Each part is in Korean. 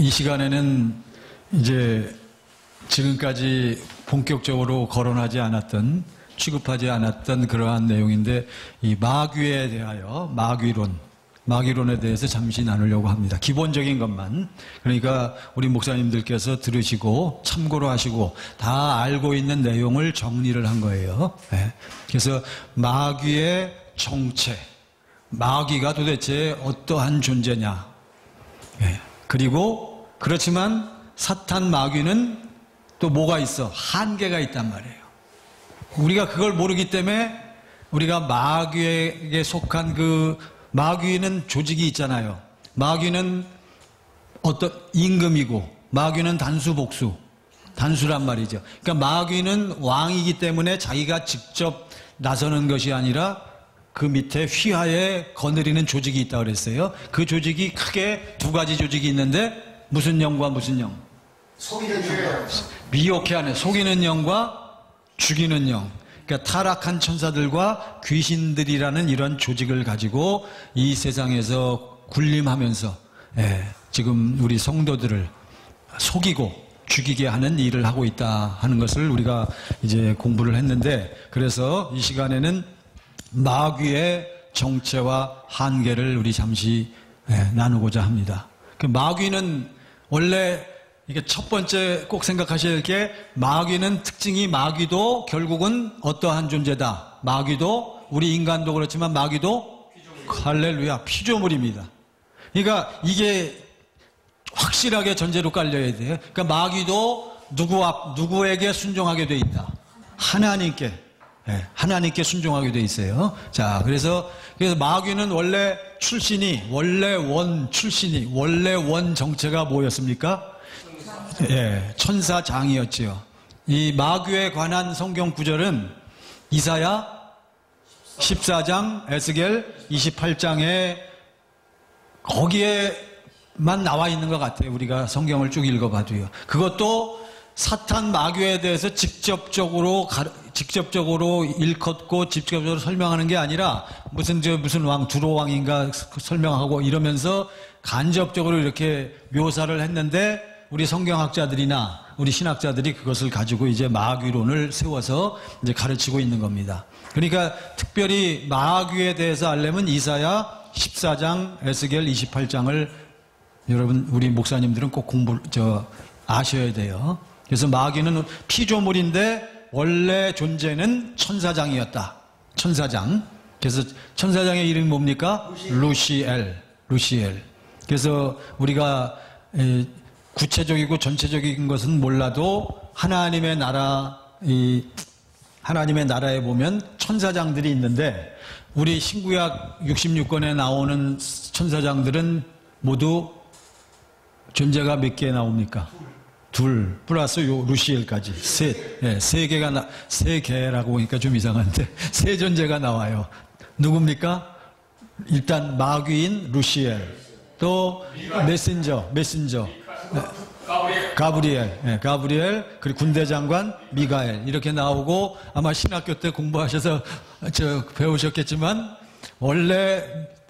이 시간에는 이제 지금까지 본격적으로 거론하지 않았던, 취급하지 않았던 그러한 내용인데, 이 마귀에 대하여, 마귀론에 대해서 잠시 나누려고 합니다. 기본적인 것만. 그러니까 우리 목사님들께서 들으시고 참고로 하시고 다 알고 있는 내용을 정리를 한 거예요. 네. 그래서 마귀의 정체, 마귀가 도대체 어떠한 존재냐. 네. 그리고 그렇지만 사탄 마귀는 또 뭐가 있어? 한계가 있단 말이에요. 우리가 그걸 모르기 때문에 우리가 마귀에게 속한 그 마귀는 조직이 있잖아요. 마귀는 어떤 임금이고 마귀는 단수 단수란 말이죠. 그러니까 마귀는 왕이기 때문에 자기가 직접 나서는 것이 아니라 그 밑에 휘하에 거느리는 조직이 있다고 그랬어요. 그 조직이 크게 두 가지 조직이 있는데 무슨 영과 무슨 영? 속이는 영. 미혹해 하는 속이는 영과 죽이는 영. 그러니까 타락한 천사들과 귀신들이라는 이런 조직을 가지고 이 세상에서 군림하면서 지금 우리 성도들을 속이고 죽이게 하는 일을 하고 있다 하는 것을 우리가 이제 공부를 했는데, 그래서 이 시간에는 마귀의 정체와 한계를 우리 잠시 나누고자 합니다. 그 마귀는 원래 이게 첫 번째 꼭 생각하셔야 될 게, 마귀는 특징이 마귀도 결국은 어떠한 존재다. 마귀도 우리 인간도 그렇지만 마귀도 할렐루야 피조물입니다. 그러니까 이게 확실하게 전제로 깔려야 돼요. 그러니까 마귀도 누구에게 순종하게 돼 있다. 하나님께 순종하게 돼 있어요. 자, 그래서 마귀는 원래 원 정체가 뭐였습니까? 천사장이었지요. 이 마귀에 관한 성경 구절은 이사야 14장, 에스겔 28장에 거기에만 나와 있는 것 같아요. 우리가 성경을 쭉 읽어봐도요. 그것도 사탄 마귀에 대해서 직접적으로 일컫고 직접적으로 설명하는 게 아니라 무슨 왕, 두로 왕인가 설명하고 이러면서 간접적으로 이렇게 묘사를 했는데, 우리 성경학자들이나 우리 신학자들이 그것을 가지고 이제 마귀론을 세워서 이제 가르치고 있는 겁니다. 그러니까 특별히 마귀에 대해서 알려면 이사야 14장, 에스겔 28장을 여러분 우리 목사님들은 꼭 아셔야 돼요. 그래서 마귀는 피조물인데 원래 존재는 천사장이었다. 천사장. 그래서 천사장의 이름이 뭡니까? 루시엘. 그래서 우리가 구체적이고 전체적인 것은 몰라도 하나님의 나라에 보면 천사장들이 있는데, 우리 신구약 66권에 나오는 천사장들은 모두 존재가 몇 개 나옵니까? 둘 플러스 요 루시엘까지 세 개라고 보니까 좀 이상한데 세 존재가 나와요. 누굽니까? 일단 마귀인 루시엘, 또 메신저 가브리엘, 그리고 군대장관 미가엘, 이렇게 나오고, 아마 신학교 때 공부하셔서 배우셨겠지만 원래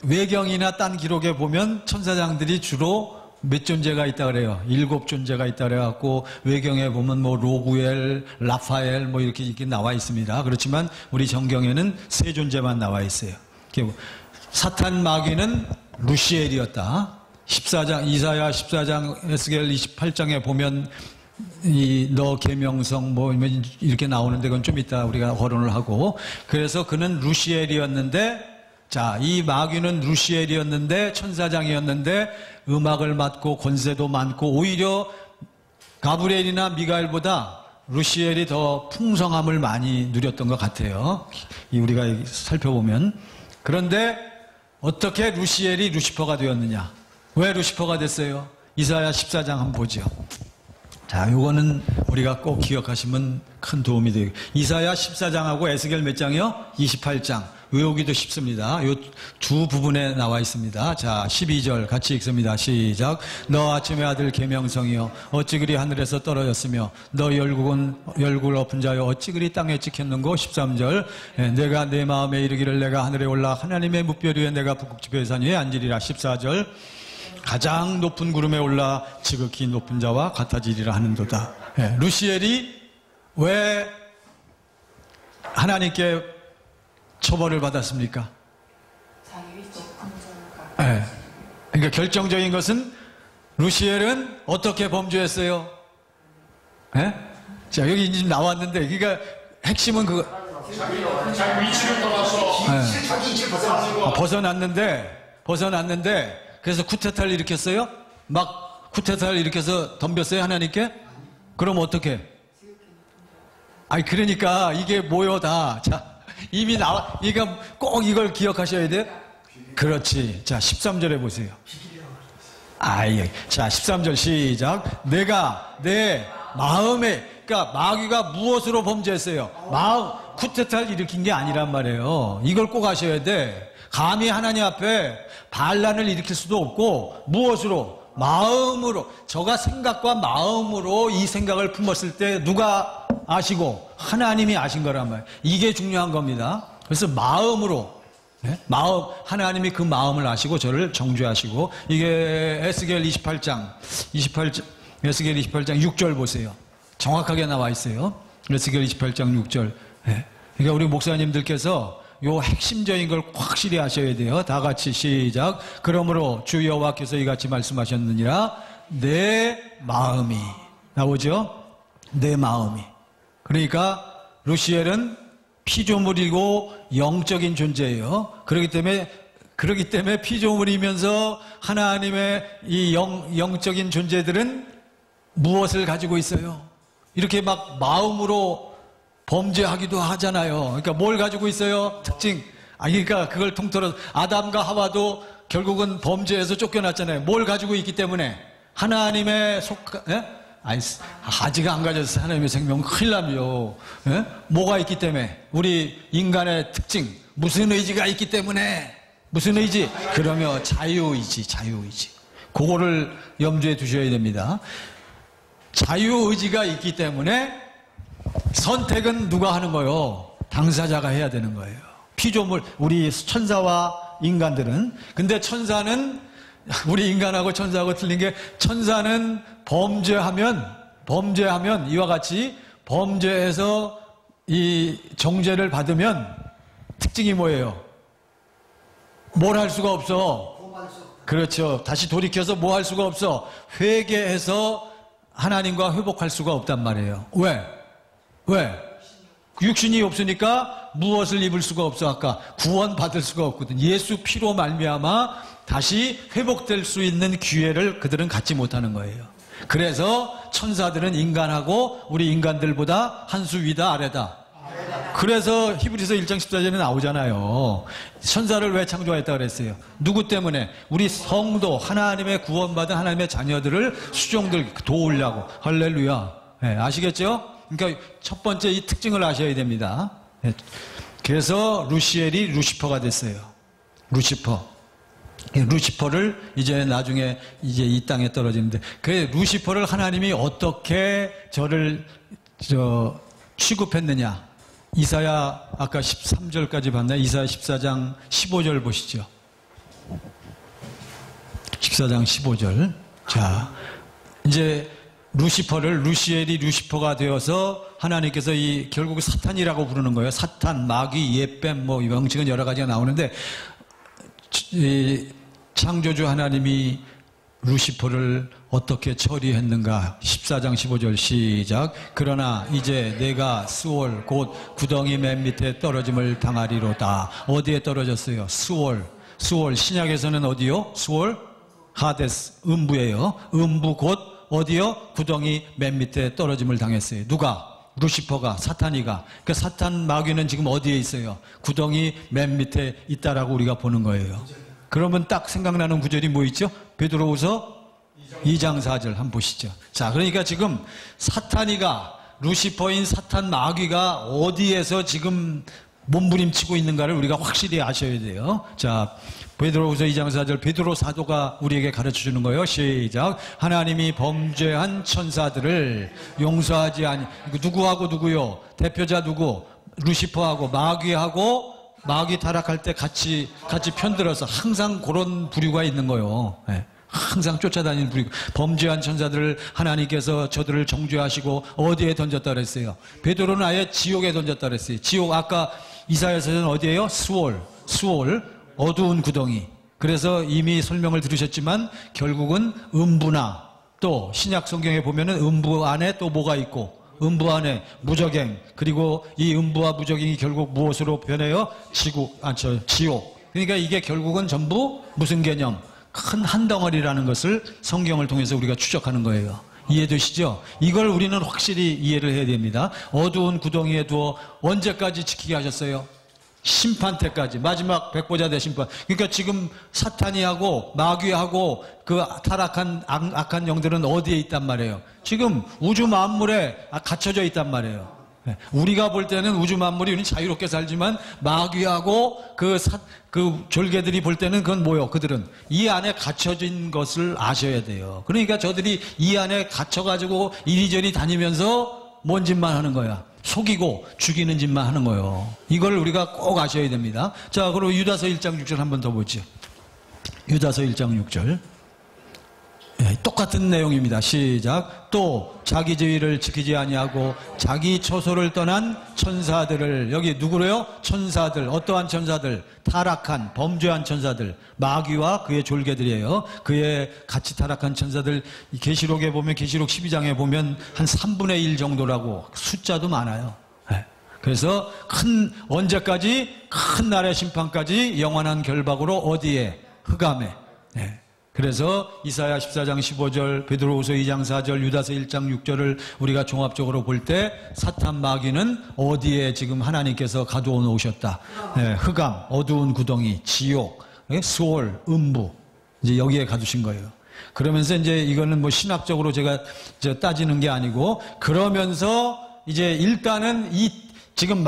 외경이나 딴 기록에 보면 천사장들이 주로 몇 존재가 있다 그래요. 7 존재가 있다 그래갖고, 외경에 보면 뭐 로구엘, 라파엘 뭐 이렇게 나와 있습니다. 그렇지만 우리 정경에는 3 존재만 나와 있어요. 사탄 마귀는 루시엘이었다. 이사야 14장, 에스겔 28장에 보면 너 계명성 뭐 이렇게 나오는데, 그건 좀 이따 우리가 거론을 하고, 그래서 그는 루시엘이었는데, 자, 이 마귀는 루시엘이었는데, 천사장이었는데, 음악을 맡고 권세도 많고, 오히려 가브리엘이나 미가엘보다 루시엘이 더 풍성함을 많이 누렸던 것 같아요. 우리가 살펴보면. 그런데 어떻게 루시엘이 루시퍼가 되었느냐? 왜 루시퍼가 됐어요? 이사야 14장 한번 보죠. 자, 요거는 우리가 꼭 기억하시면 큰 도움이 돼요. 이사야 14장하고 에스겔 몇 장이요? 28장. 외우기도 쉽습니다. 요 두 부분에 나와 있습니다. 자, 12절 같이 읽습니다. 시작. 너 아침의 아들 계명성이여, 어찌 그리 하늘에서 떨어졌으며, 너 열국을 엎은 자여, 어찌 그리 땅에 찍혔는고. 13절. 내가 내 마음에 이르기를 내가 하늘에 올라 하나님의 뭇별 위에 내가 북극지폐 산 위에 앉으리라. 14절. 가장 높은 구름에 올라 지극히 높은 자와 같아지리라 하는도다. 예, 루시엘이 왜 하나님께 처벌을 받았습니까? 예, 그러니까 결정적인 것은 루시엘은 어떻게 범죄했어요? 예? 자, 여기 지금 나왔는데, 그러니까 핵심은 그거. 자기 위치를 떠나서 자기 위치를 벗어났는데, 그래서 쿠데타를 일으켰어요? 막 쿠데타를 일으켜서 덤볐어요, 하나님께? 그럼 어떻게? 아니, 그러니까 이게 뭐요, 다. 자, 이미 그러니까 꼭 이걸 기억하셔야 돼요. 그렇지. 자, 13절에 보세요. 예. 자, 13절 시작. 내가 내 마음에, 그러니까 마귀가 무엇으로 범죄했어요? 쿠데타를 일으킨 게 아니란 말이에요. 이걸 꼭 아셔야 돼. 감히 하나님 앞에 반란을 일으킬 수도 없고, 무엇으로? 마음으로. 저가 생각과 마음으로 이 생각을 품었을 때 누가 아시고? 하나님이 아신 거란 말이에요. 이게 중요한 겁니다. 그래서 마음으로, 네? 하나님이 그 마음을 아시고 저를 정죄하시고, 이게 에스겔 28장 6절 보세요. 정확하게 나와 있어요. 에스겔 28장 6절. 네. 그러니까 우리 목사님들께서 요 핵심적인 걸 확실히 아셔야 돼요. 다 같이 시작. 그러므로 주 여호와께서 이같이 말씀하셨느니라. 내 마음이. 나오죠? 내 마음이. 그러니까 루시엘은 피조물이고 영적인 존재예요. 그렇기 때문에 피조물이면서 하나님의 이 영적인 존재들은 무엇을 가지고 있어요? 이렇게 막 마음으로 범죄하기도 하잖아요. 그러니까 뭘 가지고 있어요? 특징. 그러니까 그걸 통틀어서 아담과 하와도 결국은 범죄에서 쫓겨났잖아요. 뭘 가지고 있기 때문에? 하나님의 아직 안 가졌어요. 하나님의 생명은 큰일 나요. 예? 뭐가 있기 때문에? 우리 인간의 특징. 무슨 의지가 있기 때문에? 무슨 의지? 그러면 자유의지. 그거를 염두에 두셔야 됩니다. 자유의지가 있기 때문에 선택은 누가 하는 거예요? 당사자가 해야 되는 거예요. 피조물, 우리 천사와 인간들은. 근데 천사는, 우리 인간하고 천사하고 틀린 게, 천사는 범죄하면 이와 같이 범죄해서 이 정죄를 받으면 특징이 뭐예요? 뭘 할 수가 없어. 그렇죠. 다시 돌이켜서 뭐 할 수가 없어. 회개해서 하나님과 회복할 수가 없단 말이에요. 왜? 육신이 없으니까 무엇을 입을 수가 없어. 아까 구원받을 수가 없거든. 예수 피로 말미암아 다시 회복될 수 있는 기회를 그들은 갖지 못하는 거예요. 그래서 천사들은 인간하고 우리 인간들보다 한 수 위다 아래다. 그래서 히브리서 1장 14절에 나오잖아요. 천사를 왜 창조했다 그랬어요? 누구 때문에? 우리 성도, 하나님의 구원받은 하나님의 자녀들을 수종들 도우려고. 할렐루야. 네, 아시겠죠? 그러니까 첫 번째 이 특징을 아셔야 됩니다. 네. 그래서 루시엘이 루시퍼가 됐어요. 루시퍼를 이제 나중에 이제 이 땅에 떨어지는데, 그 루시퍼를 하나님이 어떻게 저를 취급했느냐? 이사야 아까 13절까지 봤나요? 이사야 14장 15절 보시죠. 14장 15절. 자, 이제 루시엘이 루시퍼가 되어서 하나님께서 결국 사탄이라고 부르는 거예요. 사탄, 마귀, 예뱀, 이 명칭은 여러 가지가 나오는데, 창조주 하나님이 루시퍼를 어떻게 처리했는가? 14장 15절 시작. 그러나 이제 내가 스올 곧 구덩이 맨 밑에 떨어짐을 당하리로다. 어디에 떨어졌어요? 스올. 신약에서는 어디요? 스올? 하데스. 음부예요. 음부 곧 어디요? 구덩이 맨 밑에 떨어짐을 당했어요. 누가? 루시퍼가, 사탄이가. 그러니까 사탄 마귀는 지금 어디에 있어요? 구덩이 맨 밑에 있다라고 우리가 보는 거예요. 그러면 딱 생각나는 구절이 뭐 있죠? 베드로후서 2장 4절 한번 보시죠. 자, 그러니까 지금 사탄이가, 루시퍼인 사탄 마귀가 어디에서 지금 몸부림치고 있는가를 우리가 확실히 아셔야 돼요. 자, 베드로후서 2장 4절, 베드로 사도가 우리에게 가르쳐주는 거예요. 시작. 하나님이 범죄한 천사들을 용서하지 누구하고 누구요? 대표자 누구? 루시퍼하고 마귀하고, 마귀 타락할 때 같이 편들어서 항상 그런 부류가 있는 거예요. 네. 항상 쫓아다니는 불이고 범죄한 천사들을 하나님께서 저들을 정죄하시고 어디에 던졌다 그랬어요? 베드로는 아예 지옥에 던졌다 그랬어요. 지옥 아까 이사야서는 어디예요? 수올 어두운 구덩이. 그래서 이미 설명을 들으셨지만 결국은 음부나 또 신약 성경에 보면은 음부 안에 또 뭐가 있고 음부 안에 무적행 그리고 이 음부와 무적행이 결국 무엇으로 변해요? 지옥. 그러니까 이게 결국은 전부 무슨 개념? 큰 한 덩어리라는 것을 성경을 통해서 우리가 추적하는 거예요. 이해되시죠? 이걸 우리는 확실히 이해를 해야 됩니다. 어두운 구덩이에 두어 언제까지 지키게 하셨어요? 심판 때까지. 마지막 백보자 대심판. 그러니까 지금 사탄이 하고 마귀하고 그 타락한 악한 영들은 어디에 있단 말이에요? 지금 우주 만물에 갇혀져 있단 말이에요. 우리가 볼 때는 우주 만물이 우리는 자유롭게 살지만 마귀하고 그 졸개들이 볼 때는 그건 뭐요? 그들은 이 안에 갇혀진 것을 아셔야 돼요. 그러니까 저들이 이 안에 갇혀가지고 이리저리 다니면서 뭔 짓만 하는 거야? 속이고 죽이는 짓만 하는 거예요. 이걸 우리가 꼭 아셔야 됩니다. 자, 그리고 유다서 1장 6절 한 번 더 보죠. 유다서 1장 6절. 똑같은 내용입니다. 시작. 또 자기 죄의를 지키지 아니하고 자기 처소를 떠난 천사들을, 여기 누구래요? 천사들. 어떠한 천사들? 타락한 범죄한 천사들, 마귀와 그의 졸개들이에요. 그의 같이 타락한 천사들. 계시록에 보면, 계시록 12장에 보면 한 3분의 1 정도라고. 숫자도 많아요. 그래서 언제까지? 큰 날의 심판까지 영원한 결박으로 어디에? 흑암에. 그래서 이사야 14장 15절, 베드로후서 2장 4절, 유다서 1장 6절을 우리가 종합적으로 볼 때 사탄 마귀는 어디에 지금 하나님께서 가두어 놓으셨다. 흑암, 어두운 구덩이, 지옥, 수월, 음부, 이제 여기에 가두신 거예요. 그러면서 이제 이거는 뭐 신학적으로 제가 따지는 게 아니고, 그러면서 이제 일단은 지금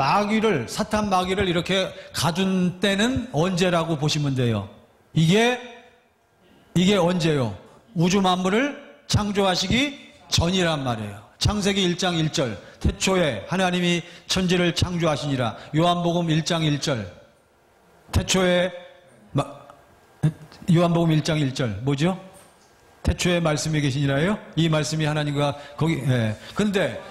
사탄 마귀를 이렇게 가둔 때는 언제라고 보시면 돼요. 이게 언제요? 우주 만물을 창조하시기 전이란 말이에요. 창세기 1장 1절. 태초에 하나님이 천지를 창조하시니라. 요한복음 1장 1절. 태초에 요한복음 1장 1절. 뭐죠? 태초에 말씀이 계시니라요? 이 말씀이 하나님과 근데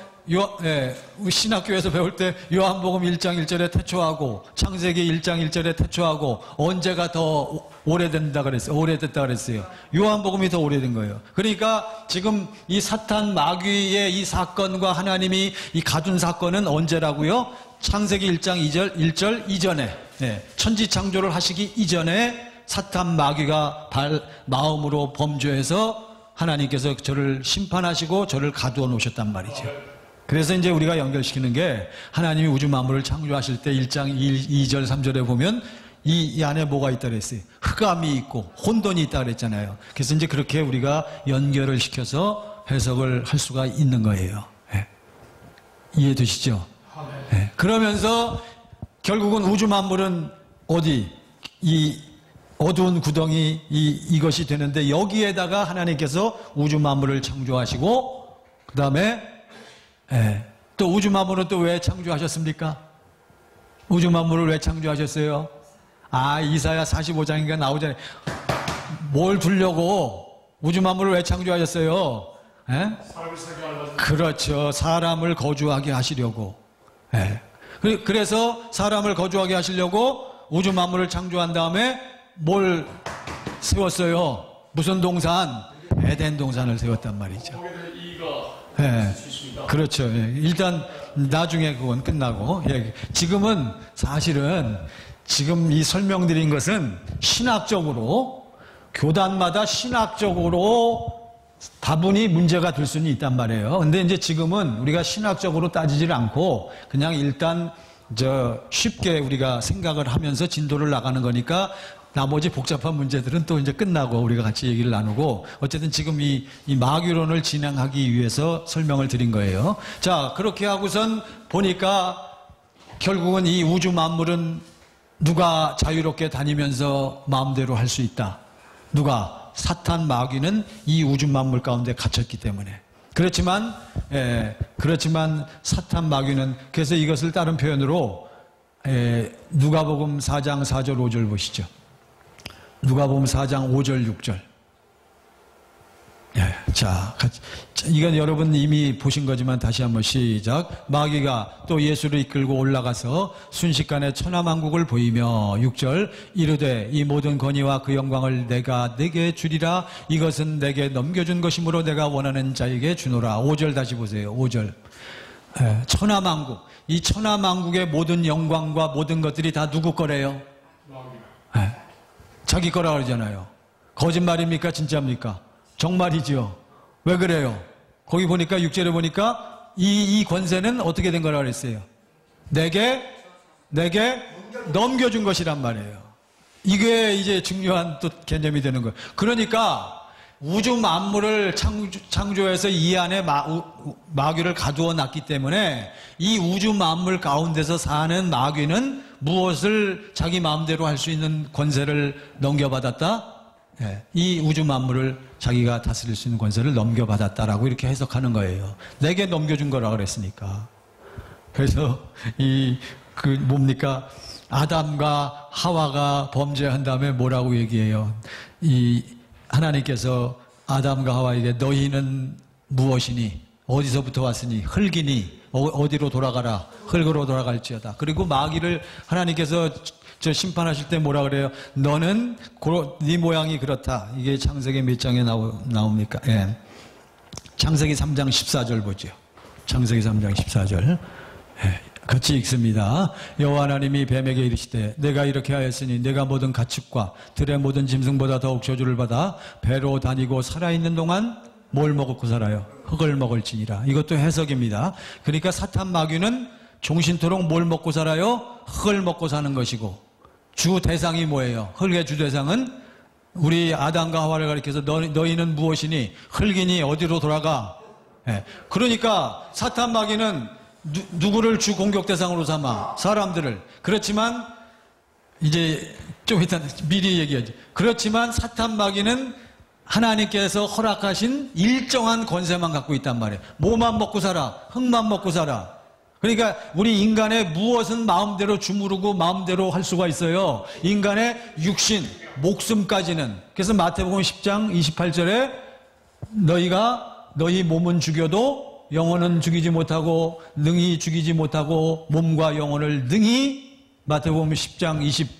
신학교에서 배울 때 요한복음 1장 1절에 태초하고 창세기 1장 1절에 태초하고 언제가 더 오래됐다 그랬어요. 요한복음이 더 오래된 거예요. 그러니까 지금 이 사탄 마귀의 이 사건과 하나님이 이 가둔 사건은 언제라고요? 창세기 1장 1절 이전에, 천지 창조를 하시기 이전에 사탄 마귀가 마음으로 범죄해서 하나님께서 저를 심판하시고 저를 가두어 놓으셨단 말이죠. 그래서 이제 우리가 연결시키는 게, 하나님이 우주 만물을 창조하실 때 1장 2절 3절에 보면 이 안에 뭐가 있다 그랬어요? 흑암이 있고 혼돈이 있다 그랬잖아요. 그래서 이제 그렇게 우리가 연결을 시켜서 해석을 할 수가 있는 거예요. 이해되시죠? 그러면서 결국은 우주 만물은 어디? 이 어두운 구덩이 이것이 되는데, 여기에다가 하나님께서 우주 만물을 창조하시고, 그 다음에 또 우주 만물은 또 왜 창조하셨습니까? 우주 만물을 왜 창조하셨어요? 이사야 45장인가 나오잖아요. 뭘 두려고 우주 만물을 왜 창조하셨어요? 그렇죠. 사람을 거주하게 하시려고. 그래서 사람을 거주하게 하시려고 우주 만물을 창조한 다음에 뭘 세웠어요? 무슨 동산? 에덴 동산을 세웠단 말이죠. 그렇죠. 일단 나중에 그건 끝나고, 지금은 사실은 지금 이 설명드린 것은 신학적으로, 교단마다 신학적으로 다분히 문제가 될 수는 있단 말이에요. 근데 이제 지금은 우리가 신학적으로 따지질 않고 그냥 일단 쉽게 우리가 생각을 하면서 진도를 나가는 거니까, 나머지 복잡한 문제들은 또 이제 끝나고 우리가 같이 얘기를 나누고, 어쨌든 지금 이 마귀론을 진행하기 위해서 설명을 드린 거예요. 자, 그렇게 하고선 보니까 결국은 이 우주 만물은 누가 자유롭게 다니면서 마음대로 할 수 있다? 누가? 사탄 마귀는 이 우주 만물 가운데 갇혔기 때문에. 그렇지만 사탄 마귀는, 그래서 이것을 다른 표현으로 누가복음 4장 4절 5절 보시죠. 누가복음 4장 5절 6절. 자, 이건 여러분 이미 보신 거지만 다시 한번 시작. 마귀가 또 예수를 이끌고 올라가서 순식간에 천하만국을 보이며 6절 이르되 이 모든 권위와 그 영광을 내가 네게 주리라. 이것은 내게 넘겨준 것이므로 내가 원하는 자에게 주노라. 5절 다시 보세요. 5절. 천하만국. 이 천하만국의 모든 영광과 모든 것들이 다 누구 거래요? 자기 거라 그러잖아요. 거짓말입니까? 진짜입니까? 정말이지요. 왜 그래요? 거기 보니까 6절에 보니까 이 권세는 어떻게 된 거라 그랬어요? 내게 넘겨준 것이란 말이에요. 이게 이제 중요한 또 개념이 되는 거예요. 그러니까 우주 만물을 창조해서 이 안에 마귀를 가두어 놨기 때문에 이 우주 만물 가운데서 사는 마귀는 무엇을 자기 마음대로 할 수 있는 권세를 넘겨받았다? 이 우주 만물을 자기가 다스릴 수 있는 권세를 넘겨받았다라고 이렇게 해석하는 거예요. 내게 넘겨준 거라 그랬으니까. 그래서 뭡니까? 아담과 하와가 범죄한 다음에 뭐라고 얘기해요? 하나님께서 아담과 하와에게 너희는 무엇이니? 어디서부터 왔으니? 흙이니? 어디로 돌아가라? 흙으로 돌아갈지어다. 그리고 마귀를 하나님께서 심판하실 때 뭐라 그래요? 너는 네 모양이 그렇다. 이게 창세기 몇 장에 나옵니까? 예. 창세기 3장 14절 보죠. 창세기 3장 14절. 예. 같이 읽습니다. 여호와 하나님이 뱀에게 이르시되 내가 이렇게 하였으니 내가 모든 가축과 들의 모든 짐승보다 더욱 저주를 받아 배로 다니고 살아있는 동안 뭘 먹고 살아요? 흙을 먹을지니라. 이것도 해석입니다. 그러니까 사탄 마귀는 종신토록 뭘 먹고 살아요? 흙을 먹고 사는 것이고 주 대상이 뭐예요? 흙의 주 대상은 우리 아담과 하와를 가리켜서 너희는 무엇이니? 흙이니? 어디로 돌아가? 예. 그러니까 사탄 마귀는 누구를 주 공격 대상으로 삼아? 사람들을. 그렇지만 이제 좀 일단 미리 얘기하지. 그렇지만 사탄 마귀는 하나님께서 허락하신 일정한 권세만 갖고 있단 말이에요. 뭐만 먹고 살아? 흙만 먹고 살아. 그러니까 우리 인간의 무엇은 마음대로 주무르고 마음대로 할 수가 있어요. 인간의 육신, 목숨까지는. 그래서 마태복음 10장 28절에 너희 몸은 죽여도 영혼은 죽이지 못하고 능히 죽이지 못하고 몸과 영혼을 능히 마태복음 10장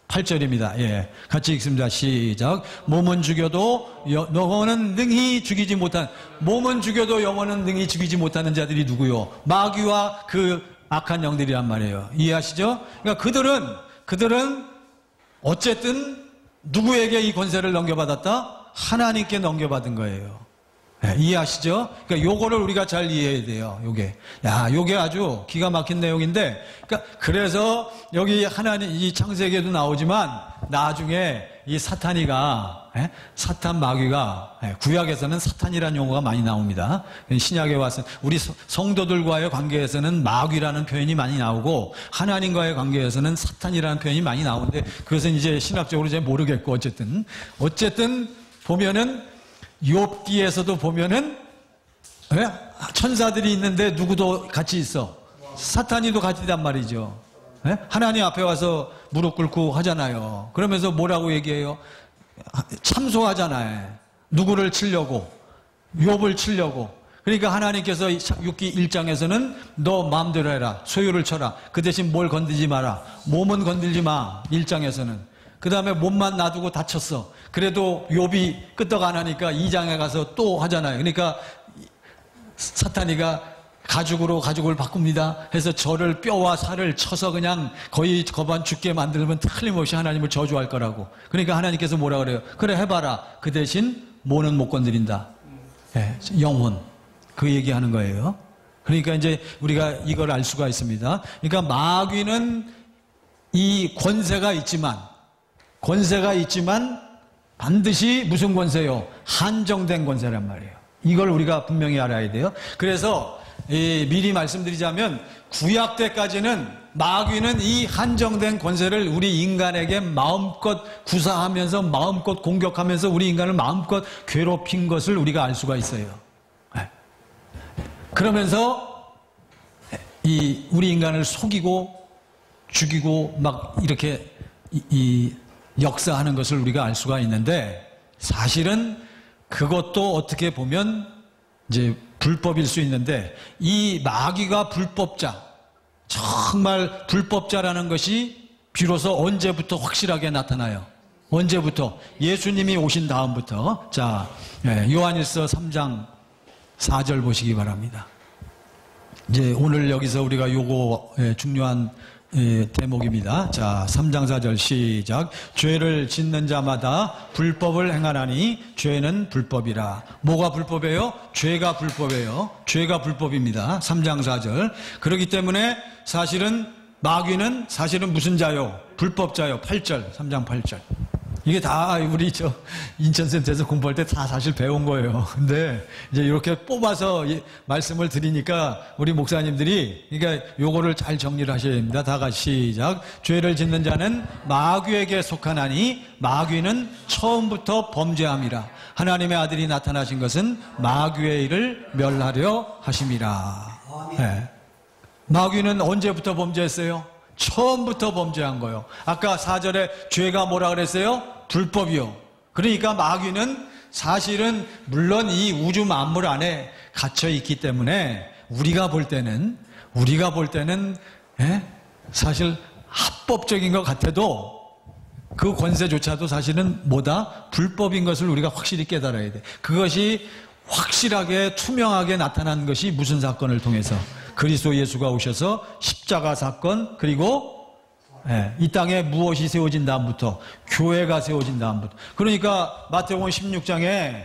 28절입니다. 예. 같이 읽습니다. 시작. 몸은 죽여도 영혼은 능히 죽이지 못한, 몸은 죽여도 영혼은 능히 죽이지 못하는 자들이 누구요? 마귀와 그 악한 영들이란 말이에요. 이해하시죠? 그러니까 그들은 어쨌든 누구에게 이 권세를 넘겨받았다? 하나님께 넘겨받은 거예요. 네, 이해하시죠? 그러니까 요거를 우리가 잘 이해해야 돼요. 요게 아주 기가 막힌 내용인데, 그러니까 그래서 여기 하나님 이 창세기에도 나오지만 나중에 이 사탄이가 사탄 마귀가 구약에서는 사탄이라는 용어가 많이 나옵니다. 신약에 와서 우리 성도들과의 관계에서는 마귀라는 표현이 많이 나오고 하나님과의 관계에서는 사탄이라는 표현이 많이 나오는데 그것은 이제 신학적으로 잘 모르겠고 어쨌든 보면은 욥기에서도 보면은 천사들이 있는데 누구도 같이 있어. 사탄이도 같이 있단 말이죠. 하나님 앞에 와서 무릎 꿇고 하잖아요. 그러면서 뭐라고 얘기해요? 참소하잖아요. 누구를 치려고, 욥을 치려고. 그러니까 하나님께서 6기 1장에서는 너 마음대로 해라. 소유를 쳐라. 그 대신 뭘 건들지 마라. 몸은 건들지 마. 1장에서는. 그 다음에 몸만 놔두고 다쳤어. 그래도 욥이 끄떡 안 하니까 2장에 가서 또 하잖아요. 그러니까 사탄이가 가죽을 바꿉니다. 해서 저를 뼈와 살을 쳐서 그냥 거의 거반 죽게 만들면 틀림없이 하나님을 저주할 거라고. 그러니까 하나님께서 뭐라 그래요? 그래 해봐라. 그 대신 뭐는 못 건드린다. 영혼. 그 얘기하는 거예요. 그러니까 이제 우리가 이걸 알 수가 있습니다. 그러니까 마귀는 이 권세가 있지만 반드시 무슨 권세요? 한정된 권세란 말이에요. 이걸 우리가 분명히 알아야 돼요. 그래서 미리 말씀드리자면 구약 때까지는 마귀는 이 한정된 권세를 우리 인간에게 마음껏 구사하면서 마음껏 공격하면서 우리 인간을 마음껏 괴롭힌 것을 우리가 알 수가 있어요. 그러면서 우리 인간을 속이고 죽이고 막 이렇게 역사하는 것을 우리가 알 수가 있는데 사실은 그것도 어떻게 보면 이제 불법일 수 있는데, 이 마귀가 불법자, 정말 불법자라는 것이 비로소 언제부터 확실하게 나타나요? 언제부터? 예수님이 오신 다음부터. 자, 요한일서 3장 4절 보시기 바랍니다. 이제 오늘 여기서 우리가 요거 중요한 대목입니다. 자, 3장 4절 시작. 죄를 짓는 자마다 불법을 행하나니 죄는 불법이라. 뭐가 불법이에요? 죄가 불법이에요. 죄가 불법입니다. 3장 4절. 그렇기 때문에 사실은 마귀는 사실은 무슨 자요? 불법자요. 8절, 3장 8절. 이게 다 우리 인천센터에서 공부할 때 다 사실 배운 거예요. 근데 이제 이렇게 뽑아서 말씀을 드리니까 우리 목사님들이 그러니까 요거를 잘 정리를 하셔야 됩니다. 다 같이 시작. 죄를 짓는 자는 마귀에게 속하나니 마귀는 처음부터 범죄함이라. 하나님의 아들이 나타나신 것은 마귀의 일을 멸하려 하심이라. 네. 마귀는 언제부터 범죄했어요? 처음부터 범죄한 거예요. 아까 4절에 죄가 뭐라 그랬어요? 불법이요. 그러니까 마귀는 사실은 물론 이 우주 만물 안에 갇혀 있기 때문에 우리가 볼 때는 사실 합법적인 것 같아도 그 권세조차도 사실은 뭐다? 불법인 것을 우리가 확실히 깨달아야 돼. 그것이 확실하게 투명하게 나타난 것이 무슨 사건을 통해서? 그리스도 예수가 오셔서 십자가 사건, 그리고 이 땅에 무엇이 세워진 다음부터? 교회가 세워진 다음부터. 그러니까 마태복음 16장에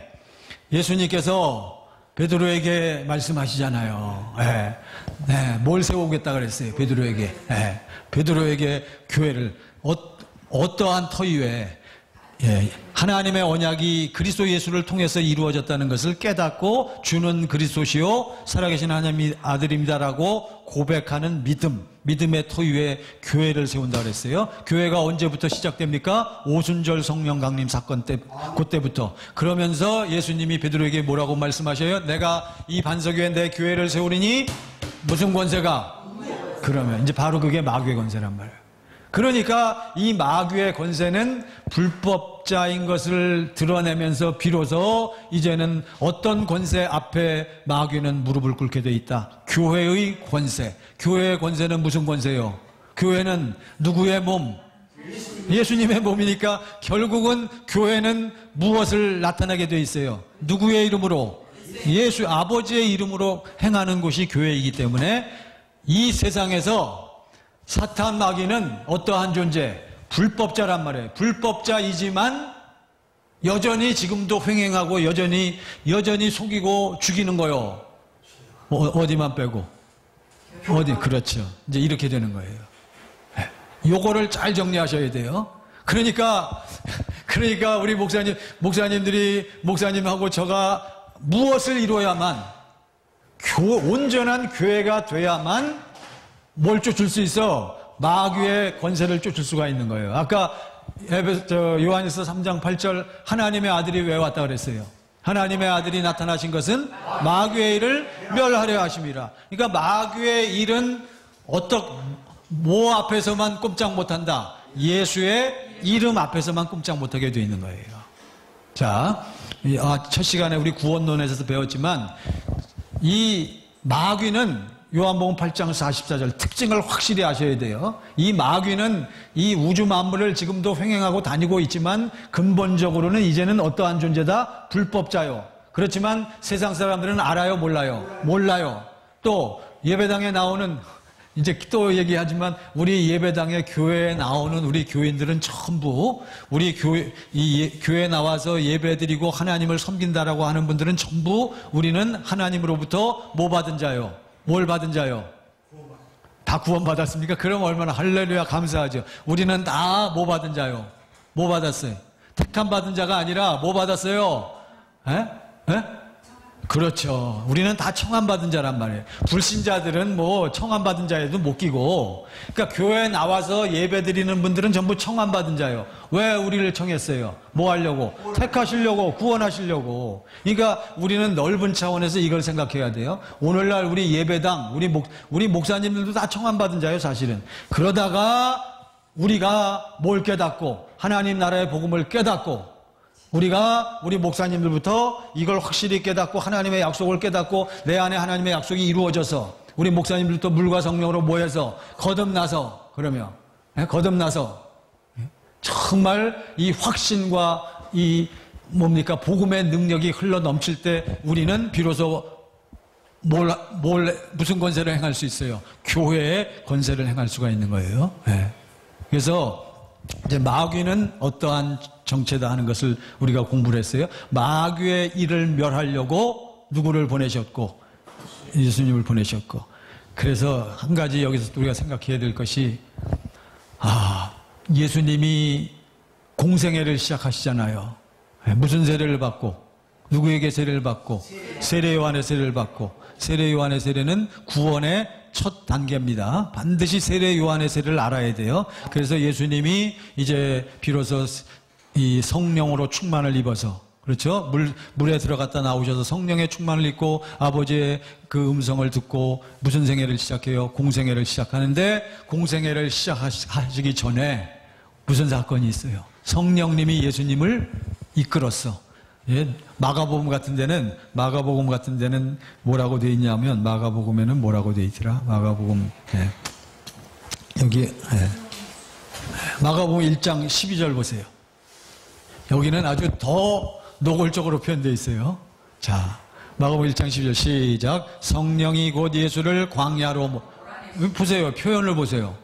예수님께서 베드로에게 말씀하시잖아요. 뭘 세우겠다 그랬어요? 베드로에게. 베드로에게 교회를 어떠한 터 위에 하나님의 언약이 그리스도 예수를 통해서 이루어졌다는 것을 깨닫고 주는 그리스도시요 살아계신 하나님의 아들입니다라고 고백하는 믿음의 터 위에 교회를 세운다 그랬어요. 교회가 언제부터 시작됩니까? 오순절 성령 강림 사건 때, 그때부터. 그러면서 예수님이 베드로에게 뭐라고 말씀하셔요? 내가 이 반석 위에 내 교회를 세우리니 무슨 권세가? 그러면 이제 바로 그게 마귀의 권세란 말이에요. 그러니까 이 마귀의 권세는 불법자인 것을 드러내면서 비로소 이제는 어떤 권세 앞에 마귀는 무릎을 꿇게 돼 있다. 교회의 권세. 교회의 권세는 무슨 권세요? 교회는 누구의 몸? 예수님의 몸이니까 결국은 교회는 무엇을 나타나게 돼 있어요? 누구의 이름으로? 예수 아버지의 이름으로 행하는 곳이 교회이기 때문에 이 세상에서 사탄 마귀는 어떠한 존재? 불법자란 말이에요. 불법자이지만 여전히 지금도 횡행하고 여전히 속이고 죽이는 거요. 어디만 빼고? 어디? 그렇죠. 이제 이렇게 되는 거예요. 요거를 잘 정리하셔야 돼요. 그러니까 우리 목사님하고 저가 무엇을 이루어야만 온전한 교회가 돼야만 뭘 쫓을 수 있어? 마귀의 권세를 쫓을 수가 있는 거예요. 아까 요한일서 3장 8절 하나님의 아들이 왜 왔다 그랬어요? 하나님의 아들이 나타나신 것은 마귀의 일을 멸하려 하심이라. 그러니까 마귀의 일은 뭐 앞에서만 꼼짝 못한다? 예수의 이름 앞에서만 꼼짝 못하게 되어 있는 거예요. 자, 첫 시간에 우리 구원론에서 배웠지만 이 마귀는 요한복음 8장 44절 특징을 확실히 아셔야 돼요. 이 마귀는 이 우주 만물을 지금도 횡행하고 다니고 있지만 근본적으로는 이제는 어떠한 존재다? 불법자요. 그렇지만 세상 사람들은 알아요? 몰라요. 또 예배당에 나오는 이제 또 얘기하지만 우리 예배당에 교회에 나오는 우리 교인들은 전부 우리 교회에 나와서 예배드리고 하나님을 섬긴다라고 하는 분들은 전부 우리는 하나님으로부터 뭐 받은 자요? 뭘 받은 자요? 다 구원받았습니까? 그럼 얼마나 할렐루야 감사하죠. 우리는 다 뭐 받은 자요? 뭐 받았어요? 택함 받은 자가 아니라 뭐 받았어요? 그렇죠. 우리는 다 청함받은 자란 말이에요. 불신자들은 뭐 청함받은 자에도 못 끼고, 그러니까 교회에 나와서 예배 드리는 분들은 전부 청함받은 자예요. 왜 우리를 청했어요? 뭐 하려고? 택하시려고, 구원하시려고. 그러니까 우리는 넓은 차원에서 이걸 생각해야 돼요. 오늘날 우리 예배당, 우리 목사님들도 다 청함받은 자예요, 사실은. 그러다가 우리가 뭘 깨닫고 하나님 나라의 복음을 깨닫고 우리 목사님들부터 이걸 확실히 깨닫고 하나님의 약속을 깨닫고 내 안에 하나님의 약속이 이루어져서 우리 목사님들도 물과 성령으로 모여서 거듭나서 그러면 거듭나서 정말 이 확신과 이 뭡니까 복음의 능력이 흘러 넘칠 때 우리는 비로소 무슨 권세를 행할 수 있어요? 교회의 권세를 행할 수가 있는 거예요. 네. 그래서 이제 마귀는 어떠한 정체다 하는 것을 우리가 공부를 했어요. 마귀의 일을 멸하려고 누구를 보내셨고 예수님을 보내셨고 그래서 한 가지 여기서 우리가 생각해야 될 것이 예수님이 공생애를 시작하시잖아요. 무슨 세례를 받고 누구에게 세례를 받고 세례 요한의 세례를 받고 세례 요한의 세례는 구원의 첫 단계입니다. 반드시 세례 요한의 세례를 알아야 돼요. 그래서 예수님이 이제 비로소 이 성령으로 충만을 입어서 그렇죠? 물에 들어갔다 나오셔서 성령의 충만을 입고 아버지의 그 음성을 듣고 무슨 생애를 시작해요? 공생애를 시작하는데 공생애를 시작하시기 전에 무슨 사건이 있어요? 성령님이 예수님을 이끌었어. 예, 마가복음 같은 데는 뭐라고 되어 있냐면 마가복음에는 뭐라고 되어 있더라? 마가복음 여기 마가복음 1장 12절 보세요. 여기는 아주 더 노골적으로 표현되어 있어요. 자, 마가복음 1장 12절 시작. 성령이 곧 예수를 광야로 보세요. 표현을 보세요.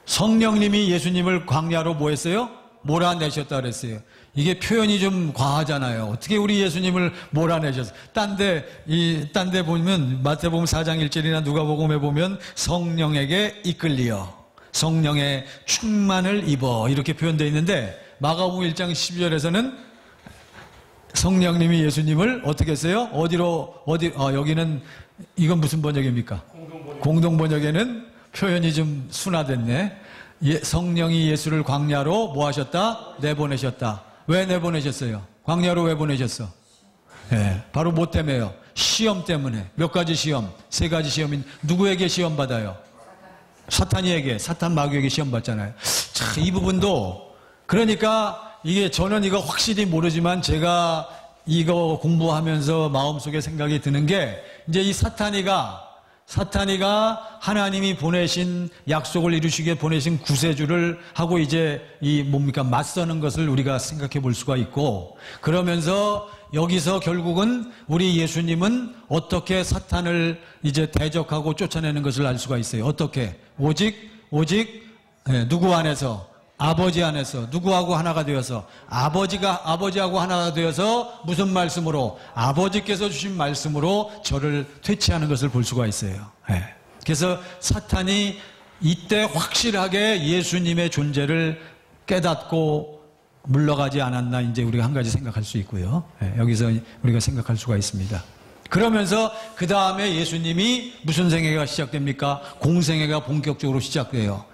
성령님이 예수님을 광야로 뭐 했어요? 몰아내셨다 그랬어요. 이게 표현이 좀 과하잖아요. 어떻게 우리 예수님을 몰아내셨어요? 딴 데 보면 마태복음 4장 1절이나 누가복음에 보면 성령에게 이끌리어 성령의 충만을 입어 이렇게 표현되어 있는데 마가복음 1장 12절에서는 성령님이 예수님을 어떻게 했어요? 여기는 이건 무슨 번역입니까? 공동번역에는 표현이 좀 순화됐네. 성령이 예수를 광야로 뭐 하셨다? 내보내셨다. 왜 내보내셨어요? 광야로 왜 보내셨어? 바로 뭐 때문에요? 시험 때문에. 몇 가지 시험? 3가지 시험인 누구에게 시험 받아요? 사탄 마귀에게 시험 받잖아요. 자, 이 부분도 그러니까 저는 이거 확실히 모르지만 제가 이거 공부하면서 마음속에 생각이 드는 게 이제 이 사탄이가 하나님이 보내신 약속을 이루시기에 보내신 구세주를 하고 이제 맞서는 것을 우리가 생각해 볼 수가 있고 그러면서 여기서 결국은 우리 예수님은 어떻게 사탄을 이제 대적하고 쫓아내는 것을 알 수가 있어요. 어떻게? 오직 누구 안에서? 아버지 안에서 누구하고 하나가 되어서 아버지하고 하나가 되어서 무슨 말씀으로 아버지께서 주신 말씀으로 저를 퇴치하는 것을 볼 수가 있어요. 그래서 사탄이 이때 확실하게 예수님의 존재를 깨닫고 물러가지 않았나 이제 우리가 한 가지 생각할 수 있고요. 여기서 우리가 생각할 수가 있습니다. 그러면서 그 다음에 예수님이 무슨 생애가 시작됩니까? 공생애가 본격적으로 시작돼요.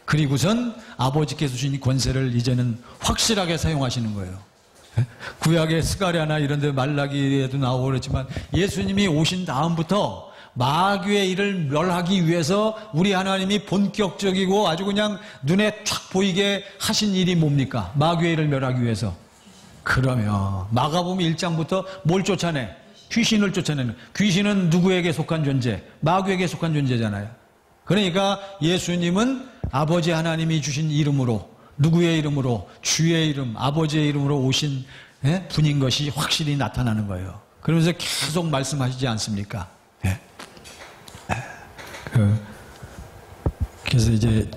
그리고선 아버지께서 주신 권세를 이제는 확실하게 사용하시는 거예요. 구약의 스가랴나 이런 데 말라기에도 나오고 그렇지만 예수님이 오신 다음부터 마귀의 일을 멸하기 위해서 우리 하나님이 본격적이고 아주 그냥 눈에 촥 보이게 하신 일이 뭡니까? 마귀의 일을 멸하기 위해서. 그러면 마가복음 1장부터 뭘 쫓아내? 귀신을 쫓아내는. 귀신은 누구에게 속한 존재? 마귀에게 속한 존재잖아요. 그러니까 예수님은 아버지 하나님이 주신 이름으로 누구의 이름으로? 주의 이름, 아버지의 이름으로 오신 분인 것이 확실히 나타나는 거예요. 그러면서 계속 말씀하시지 않습니까? 그래서 이제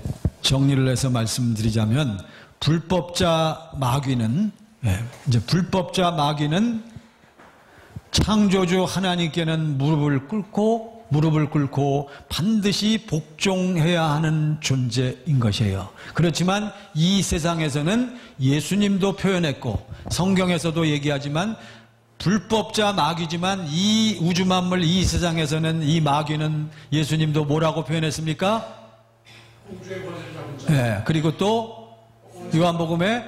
정리를 해서 말씀드리자면 불법자 마귀는 창조주 하나님께는 무릎을 꿇고 반드시 복종해야 하는 존재인 것이에요. 그렇지만 이 세상에서는 예수님도 표현했고 성경에서도 얘기하지만 불법자 마귀지만 이 우주 만물 이 세상에서는 이 마귀는 예수님도 뭐라고 표현했습니까? 그리고 또 요한복음에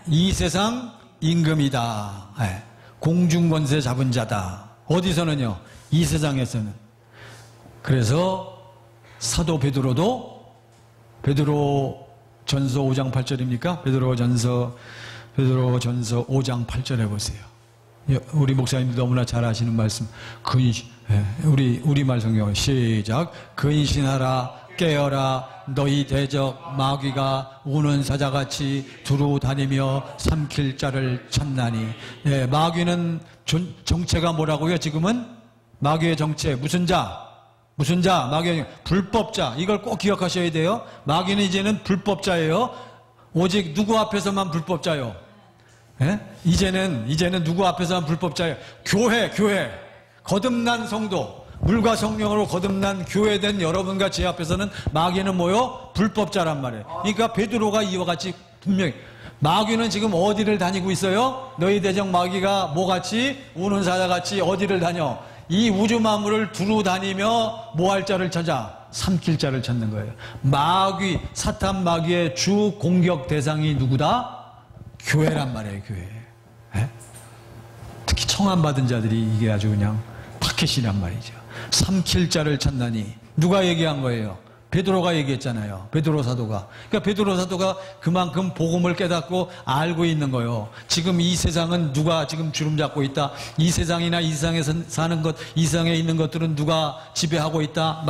이 세상 임금이다. 공중권세 잡은 자다. 어디서는요? 이 세상에서는. 그래서 사도 베드로도 베드로 전서 5장 8절입니까? 베드로 전서 베드로전서 5장 8절에 보세요. 우리 목사님도 너무나 잘 아시는 말씀. 우리말 성경 시작. 근신하라 깨어라 너희 대적 마귀가 우는 사자같이 두루 다니며 삼킬 자를 찾나니. 마귀는 정체가 뭐라고요? 지금은 마귀의 정체 무슨 자? 마귀의 불법자. 이걸 꼭 기억하셔야 돼요. 마귀는 이제는 불법자예요. 오직 누구 앞에서만 불법자요? 이제는 누구 앞에서만 불법자예요? 교회. 거듭난 성도, 물과 성령으로 거듭난 교회된 여러분과 제 앞에서는 마귀는 뭐요? 불법자란 말이에요. 그러니까 베드로가 이와 같이 분명히 마귀는 지금 어디를 다니고 있어요? 너희 대적 마귀가 뭐같이? 우는 사자같이 어디를 다녀? 이 우주 만물을 두루 다니며 뭐 할 자를 찾아? 삼킬 자를 찾는 거예요. 사탄 마귀의 주 공격 대상이 누구다? 교회란 말이에요, 교회. 특히 청함받은 자들이 이게 아주 그냥 타켓이란 말이죠. 삼킬 자를 찾나니. 누가 얘기한 거예요? 베드로가 얘기했잖아요. 베드로 사도가. 그러니까 베드로 사도가 그만큼 복음을 깨닫고 알고 있는 거예요. 지금 이 세상은 누가 지금 주름 잡고 있다. 이 세상이나 이 세상에서 사는 것, 이 세상에 있는 것들은 누가 지배하고 있다.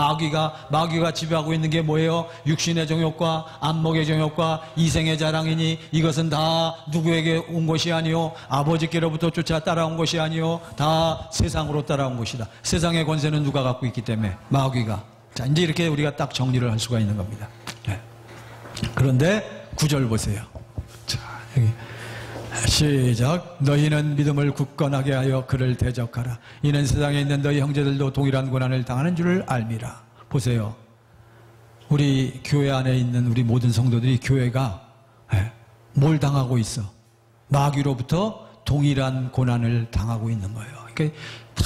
마귀가 지배하고 있는 게 뭐예요? 육신의 정욕과 안목의 정욕과 이생의 자랑이니 이것은 다 누구에게 온 것이 아니요 아버지께로부터 쫓아 따라온 것이 아니요 다 세상으로 따라온 것이다. 세상의 권세는 누가 갖고 있기 때문에? 마귀가. 자, 이제 이렇게 우리가 딱 정리를 할 수가 있는 겁니다. 그런데 9절 보세요. 자, 여기 시작. 너희는 믿음을 굳건하게 하여 그를 대적하라. 이는 세상에 있는 너희 형제들도 동일한 고난을 당하는 줄을 알미라. 보세요. 우리 교회 안에 있는 우리 모든 성도들이 교회가 뭘 당하고 있어? 마귀로부터 동일한 고난을 당하고 있는 거예요. 그러니까 다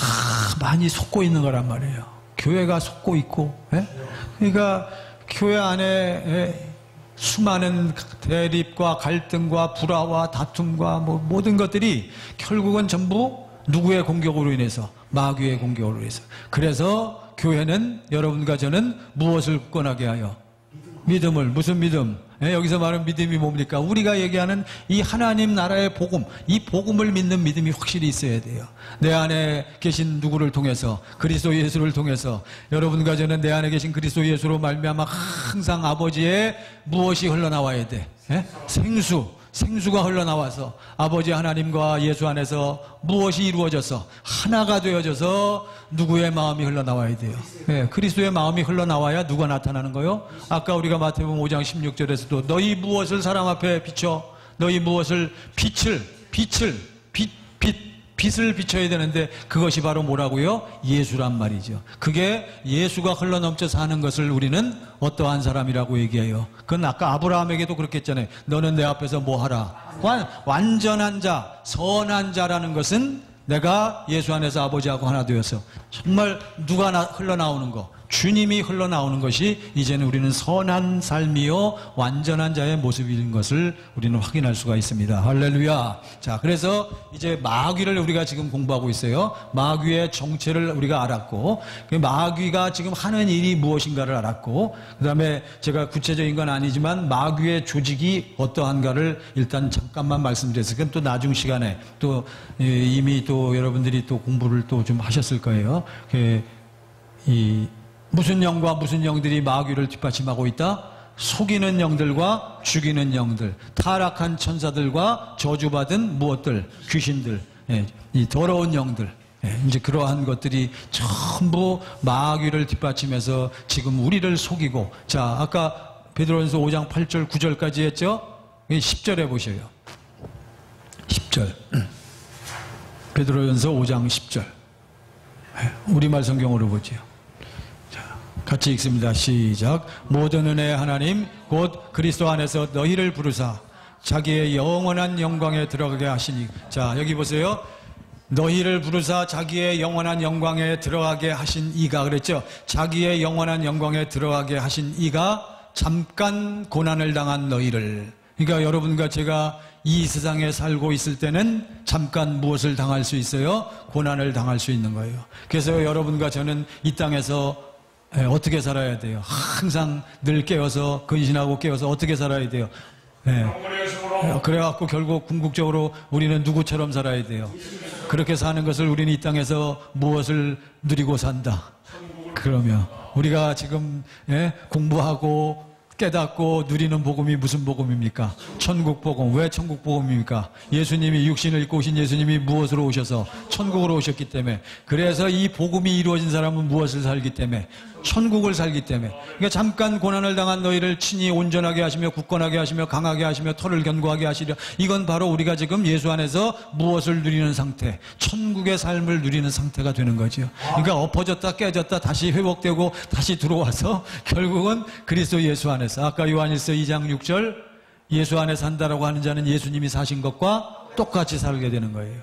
많이 속고 있는 거란 말이에요. 교회가 속고 있고, 그러니까 교회 안에 수많은 대립과 갈등과 불화와 다툼과 모든 것들이 결국은 전부 누구의 공격으로 인해서? 마귀의 공격으로 인해서. 그래서 교회는 여러분과 저는 무엇을 굳건하게 하여? 믿음을. 무슨 믿음? 여기서 말하는 믿음이 뭡니까? 우리가 얘기하는 이 하나님 나라의 복음, 이 복음을 믿는 믿음이 확실히 있어야 돼요. 내 안에 계신 누구를 통해서, 그리스도 예수를 통해서 여러분과 저는 내 안에 계신 그리스도 예수로 말미암아 항상 아버지의 무엇이 흘러나와야 돼? 생수가 흘러나와서 아버지 하나님과 예수 안에서 무엇이 이루어져서 하나가 되어져서 누구의 마음이 흘러나와야 돼요? 그리스도의 마음이 흘러나와야 누가 나타나는 거요? 아까 우리가 마태복음 5장 16절에서도 너희 무엇을 사람 앞에 비춰? 너희 무엇을 빛을 비춰야 되는데 그것이 바로 뭐라고요? 예수란 말이죠. 그게 예수가 흘러넘쳐 사는 것을 우리는 어떠한 사람이라고 얘기해요? 그건 아까 아브라함에게도 그렇게 했잖아요. 너는 내 앞에서 뭐 하라? 완전한 자, 선한 자라는 것은 내가 예수 안에서 아버지하고 하나 되어서 정말 누가 흘러나오는 거? 주님이 흘러나오는 것이 이제는 우리는 선한 삶이요 완전한 자의 모습인 것을 우리는 확인할 수가 있습니다. 할렐루야. 자, 그래서 이제 마귀를 우리가 지금 공부하고 있어요. 마귀의 정체를 우리가 알았고, 마귀가 지금 하는 일이 무엇인가를 알았고, 그 다음에 제가 구체적인 건 아니지만 마귀의 조직이 어떠한가를 일단 잠깐만 말씀드렸어요. 그건 또 나중 시간에 또 이미 또 여러분들이 또 공부를 또 좀 하셨을 거예요. 무슨 영과 무슨 영들이 마귀를 뒷받침하고 있다? 속이는 영들과 죽이는 영들, 타락한 천사들과 저주받은 무엇들? 귀신들, 이 더러운 영들. 이제 그러한 것들이 전부 마귀를 뒷받침해서 지금 우리를 속이고, 자, 아까 베드로전서 5장 8절 9절까지 했죠? 10절에 보셔요. 10절. 베드로전서 5장 10절. 우리말 성경으로 보지요. 같이 읽습니다. 시작. 모든 은혜의 하나님 곧 그리스도 안에서 너희를 부르사 자기의 영원한 영광에 들어가게 하시니. 자, 여기 보세요. 너희를 부르사 자기의 영원한 영광에 들어가게 하신 이가, 그랬죠? 자기의 영원한 영광에 들어가게 하신 이가 잠깐 고난을 당한 너희를. 그러니까 여러분과 제가 이 세상에 살고 있을 때는 잠깐 무엇을 당할 수 있어요? 고난을 당할 수 있는 거예요. 그래서 여러분과 저는 이 땅에서 어떻게 살아야 돼요? 항상 늘 깨어서, 근신하고 깨어서 어떻게 살아야 돼요? 영원의 예수로 그래갖고 결국 궁극적으로 우리는 누구처럼 살아야 돼요? 그렇게 사는 것을 우리는 이 땅에서 무엇을 누리고 산다? 그러면 우리가 지금 공부하고 깨닫고 누리는 복음이 무슨 복음입니까? 천국 복음. 왜 천국 복음입니까? 예수님이 육신을 입고 오신 예수님이 무엇으로 오셔서 천국으로 오셨기 때문에. 그래서 이 복음이 이루어진 사람은 무엇을 살기 때문에? 천국을 살기 때문에. 그러니까 잠깐 고난을 당한 너희를 친히 온전하게 하시며 굳건하게 하시며 강하게 하시며 털을 견고하게 하시려. 이건 바로 우리가 지금 예수 안에서 무엇을 누리는 상태, 천국의 삶을 누리는 상태가 되는 거죠. 그러니까 엎어졌다 깨졌다 다시 회복되고 다시 들어와서 결국은 그리스도 예수 안에서, 아까 요한일서 2장 6절, 예수 안에 산다라고 하는 자는 예수님이 사신 것과 똑같이 살게 되는 거예요.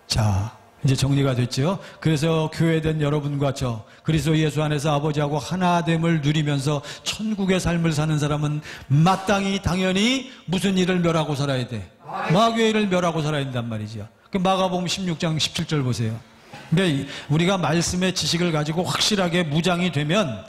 자, 이제 정리가 됐죠. 그래서 교회된 여러분과 저 그리스도 예수 안에서 아버지하고 하나됨을 누리면서 천국의 삶을 사는 사람은 마땅히 당연히 무슨 일을 멸하고 살아야 돼? 마귀의 일을 멸하고 살아야 된단 말이죠. 그 마가복음 16장 17절 보세요. 그러니까 우리가 말씀의 지식을 가지고 확실하게 무장이 되면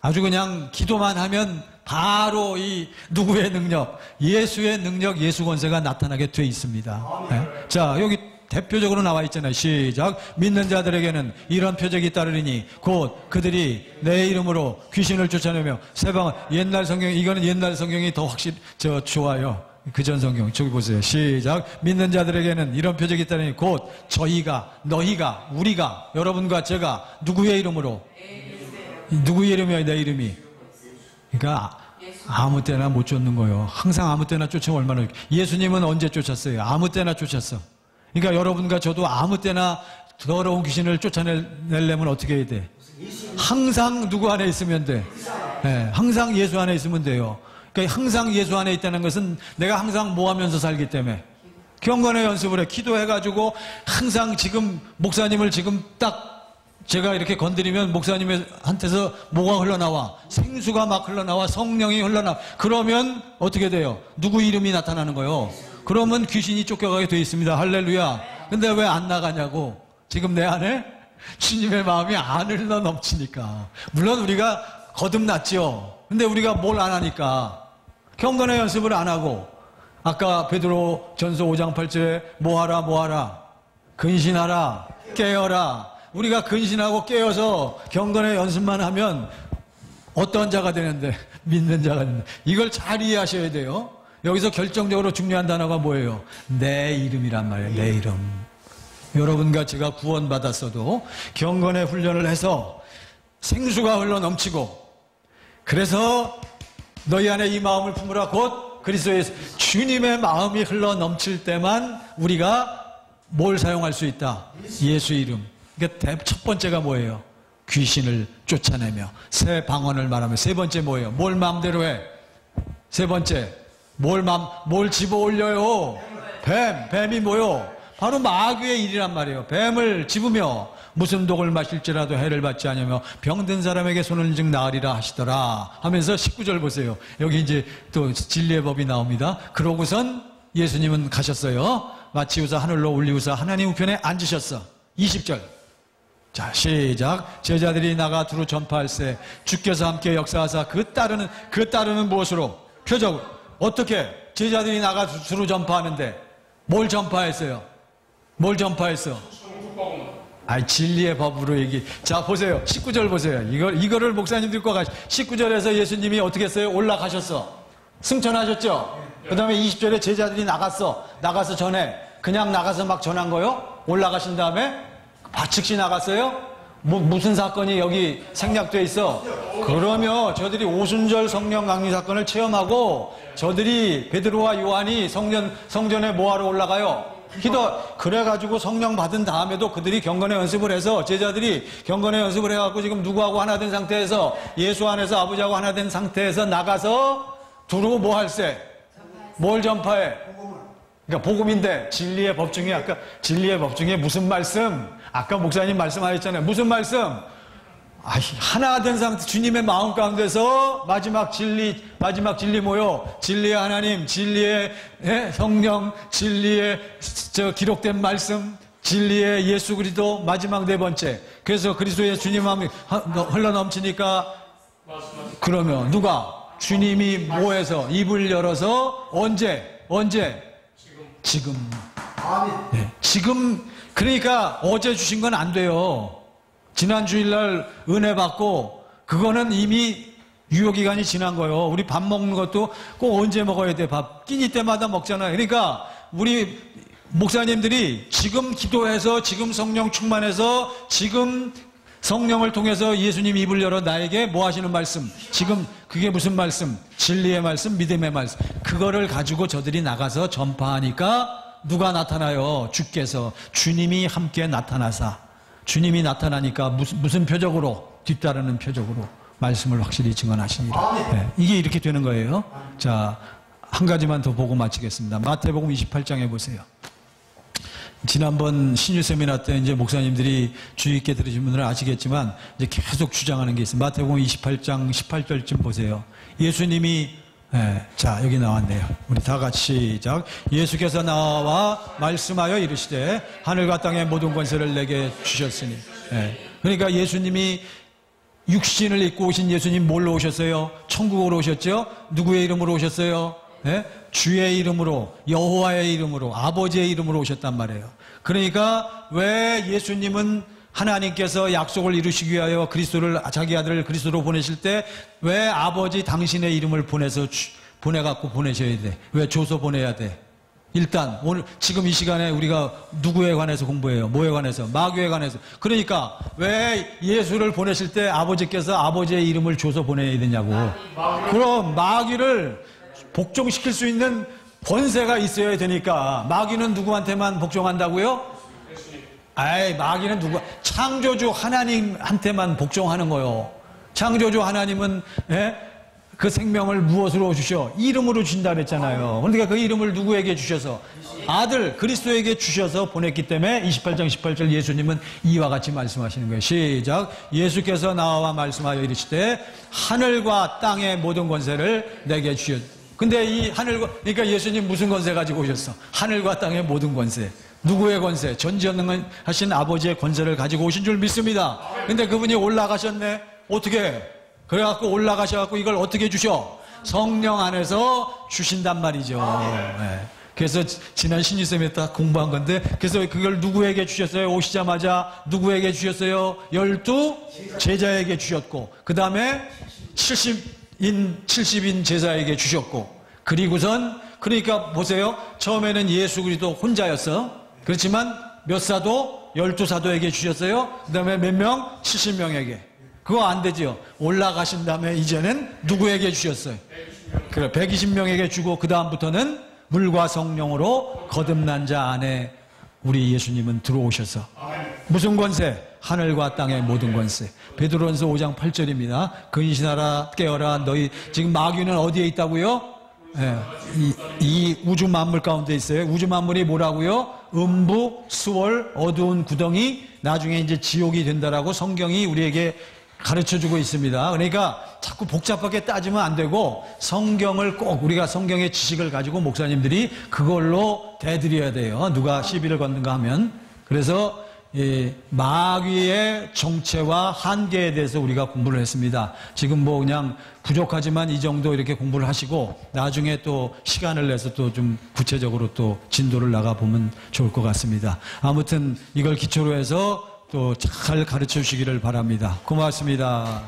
아주 그냥 기도만 하면 바로 이 누구의 능력, 예수의 능력, 예수 권세가 나타나게 돼 있습니다. 네? 자, 여기 대표적으로 나와 있잖아요. 시작. 믿는 자들에게는 이런 표적이 따르리니 곧 그들이 내 이름으로 귀신을 쫓아내며 세방. 옛날 성경, 이거는 옛날 성경이 더 확실히 좋아요. 그전 성경 저기 보세요. 시작. 믿는 자들에게는 이런 표적이 따르니 곧 저희가, 너희가, 우리가, 여러분과 제가 누구의 이름으로? 누구의 이름이야? 내 이름이. 그러니까 아무 때나 못 쫓는 거예요. 항상 아무 때나 쫓으면 얼마나. 예수님은 언제 쫓았어요? 아무 때나 쫓았어. 그러니까 여러분과 저도 아무 때나 더러운 귀신을 쫓아내려면 어떻게 해야 돼? 항상 누구 안에 있으면 돼? 네, 항상 예수 안에 있으면 돼요. 그러니까 항상 예수 안에 있다는 것은 내가 항상 뭐 하면서 살기 때문에 경건의 연습을 해. 기도해가지고 항상 지금 목사님을 지금 딱 제가 이렇게 건드리면 목사님한테서 뭐가 흘러나와? 생수가 막 흘러나와. 성령이 흘러나와. 그러면 어떻게 돼요? 누구 이름이 나타나는 거예요? 그러면 귀신이 쫓겨가게 돼 있습니다. 할렐루야. 근데 왜 안 나가냐고. 지금 내 안에 주님의 마음이 안 흘러 넘치니까. 물론 우리가 거듭났죠. 근데 우리가 뭘 안 하니까. 경건의 연습을 안 하고. 아까 베드로 전서 5장 8절에 뭐하라. 근신하라. 깨어라. 우리가 근신하고 깨어서 경건의 연습만 하면 어떤 자가 되는데? 믿는 자가 되는데. 이걸 잘 이해하셔야 돼요. 여기서 결정적으로 중요한 단어가 뭐예요? 내 이름이란 말이에요. 내 이름. 여러분과 제가 구원받았어도 경건의 훈련을 해서 생수가 흘러 넘치고, 그래서 너희 안에 이 마음을 품으라 곧 그리스도의 주님의 마음이 흘러 넘칠 때만 우리가 뭘 사용할 수 있다? 예수 이름. 그러니까 첫 번째가 뭐예요? 귀신을 쫓아내며 새 방언을 말하며. 세 번째 뭐예요? 뭘 마음대로 해? 세 번째 뭘 집어 올려요? 뱀이 뭐요? 바로 마귀의 일이란 말이에요. 뱀을 집으며 무슨 독을 마실지라도 해를 받지 않으며 병든 사람에게 손을 즉 나으리라 하시더라 하면서 19절 보세요. 여기 이제 또 진리의 법이 나옵니다. 그러고선 예수님은 가셨어요. 마치우사 하늘로 올리우사 하나님 우편에 앉으셨어. 20절. 자, 시작. 제자들이 나가 두루 전파할세 주께서 함께 역사하사 그 따르는 무엇으로? 표적으로. 어떻게? 제자들이 나가 두루 전파하는데 뭘 전파했어요? 뭘 전파했어? 진리의 법으로 얘기. 자, 보세요. 19절 보세요. 이거를 목사님들과 같이 19절에서 예수님이 어떻게 했어요? 올라가셨어. 승천하셨죠? 그 다음에 20절에 제자들이 나가서 전에 그냥 나가서 막 전한 거요? 올라가신 다음에 즉시 나갔어요? 무슨 사건이 여기 생략되어 있어? 그러면 저들이 오순절 성령 강림 사건을 체험하고 저들이 베드로와 요한이 성전에 뭐하러 올라가요? 그래가지고 성령 받은 다음에도 그들이 경건의 연습을 해서 제자들이 경건의 연습을 해갖고 지금 누구하고 하나 된 상태에서 예수 안에서 아버지하고 하나 된 상태에서 나가서 두루 뭐 할세? 뭘 전파해? 그러니까 복음인데 진리의 법 중에 아까 진리의 법 중에 무슨 말씀? 아까 목사님 말씀하셨잖아요. 무슨 말씀? 하나 된 상태, 주님의 마음 가운데서 마지막 진리 뭐요? 진리의 하나님, 진리의 성령, 진리의 기록된 말씀, 진리의 예수 그리스도, 마지막 네 번째. 그래서 그리스도의 주님 마음이 흘러 넘치니까 그러면 누가? 주님이 뭐해서 입을 열어서 언제? 언제? 지금. 아멘. 네, 지금. 그러니까 어제 주신 건 안 돼요. 지난 주일날 은혜 받고 그거는 이미 유효기간이 지난 거예요. 우리 밥 먹는 것도 꼭 언제 먹어야 돼? 밥 끼니 때마다 먹잖아요. 그러니까 우리 목사님들이 지금 기도해서 지금 성령 충만해서 지금 성령을 통해서 예수님 입을 열어 나에게 뭐 하시는 말씀? 지금 그게 무슨 말씀? 진리의 말씀, 믿음의 말씀. 그거를 가지고 저들이 나가서 전파하니까 누가 나타나요? 주께서. 주님이 함께 나타나사. 주님이 나타나니까 무슨 표적으로? 뒤따르는 표적으로 말씀을 확실히 증언하십니다. 네, 이게 이렇게 되는 거예요. 자, 한 가지만 더 보고 마치겠습니다. 마태복음 28장에 보세요. 지난번 신유 세미나 때 이제 목사님들이 주의 있게 들으신 분들은 아시겠지만 이제 계속 주장하는 게 있어요. 마태복음 28장 18절쯤 보세요. 예수님이 자, 여기 나왔네요. 우리 다 같이 시작. 예수께서 나와 말씀하여 이르시되 하늘과 땅의 모든 권세를 내게 주셨으니. 그러니까 예수님이 육신을 입고 오신 예수님 뭘로 오셨어요? 천국으로 오셨죠? 누구의 이름으로 오셨어요? 주의 이름으로, 여호와의 이름으로, 아버지의 이름으로 오셨단 말이에요. 그러니까 왜 예수님은 하나님께서 약속을 이루시기 위하여 그리스도를, 자기 아들을 그리스도로 보내실 때 왜 아버지 당신의 이름을 보내갖고 보내셔야 돼? 왜 줘서 보내야 돼? 일단 오늘 지금 이 시간에 우리가 누구에 관해서 공부해요? 뭐에 관해서? 마귀에 관해서. 그러니까 왜 예수를 보내실 때 아버지께서 아버지의 이름을 줘서 보내야 되냐고. 그럼 마귀를 복종시킬 수 있는 권세가 있어야 되니까. 마귀는 누구한테만 복종한다고요? 마귀는 창조주 하나님한테만 복종하는 거요. 창조주 하나님은 그 생명을 무엇으로 주셔? 이름으로 준다 그랬잖아요. 그러니까 그 이름을 누구에게 주셔서? 아들 그리스도에게 주셔서 보냈기 때문에 28장 18절 예수님은 이와 같이 말씀하시는 거예요. 시작. 예수께서 나와 말씀하여 이르시되 하늘과 땅의 모든 권세를 내게 주셨. 근데 이 하늘과, 그러니까 예수님 무슨 권세 가지고 오셨어? 하늘과 땅의 모든 권세. 누구의 권세? 전지전능하신 아버지의 권세를 가지고 오신 줄 믿습니다. 근데 그분이 올라가셨네. 어떻게? 그래갖고 올라가셔갖고 이걸 어떻게 주셔? 성령 안에서 주신단 말이죠. 그래서 지난 신유쌤에 딱 공부한 건데, 그래서 그걸 누구에게 주셨어요? 오시자마자 누구에게 주셨어요? 12 제자에게 주셨고, 그 다음에 70인 제자에게 주셨고, 그리고선, 그러니까 보세요. 처음에는 예수 그리스도 혼자였어. 그렇지만 몇 사도? 12사도에게 주셨어요. 그 다음에 몇 명? 70명에게. 그거 안 되죠. 올라가신 다음에 이제는 누구에게 주셨어요? 그래, 120명에게 주고 그 다음부터는 물과 성령으로 거듭난 자 안에 우리 예수님은 들어오셔서 무슨 권세? 하늘과 땅의 모든 권세. 베드로전서 5장 8절입니다. 근신하라 깨어라 너희. 지금 마귀는 어디에 있다고요? 이 우주 만물 가운데 있어요. 우주 만물이 뭐라고요? 음부, 수월, 어두운 구덩이, 나중에 이제 지옥이 된다라고 성경이 우리에게 가르쳐주고 있습니다. 그러니까 자꾸 복잡하게 따지면 안 되고 성경을 꼭 우리가 성경의 지식을 가지고 목사님들이 그걸로 대드려야 돼요. 누가 시비를 걷는가 하면. 그래서 마귀의 정체와 한계에 대해서 우리가 공부를 했습니다. 지금 뭐 그냥 부족하지만 이 정도 이렇게 공부를 하시고 나중에 또 시간을 내서 또 좀 구체적으로 또 진도를 나가보면 좋을 것 같습니다. 아무튼 이걸 기초로 해서 또 잘 가르쳐 주시기를 바랍니다. 고맙습니다.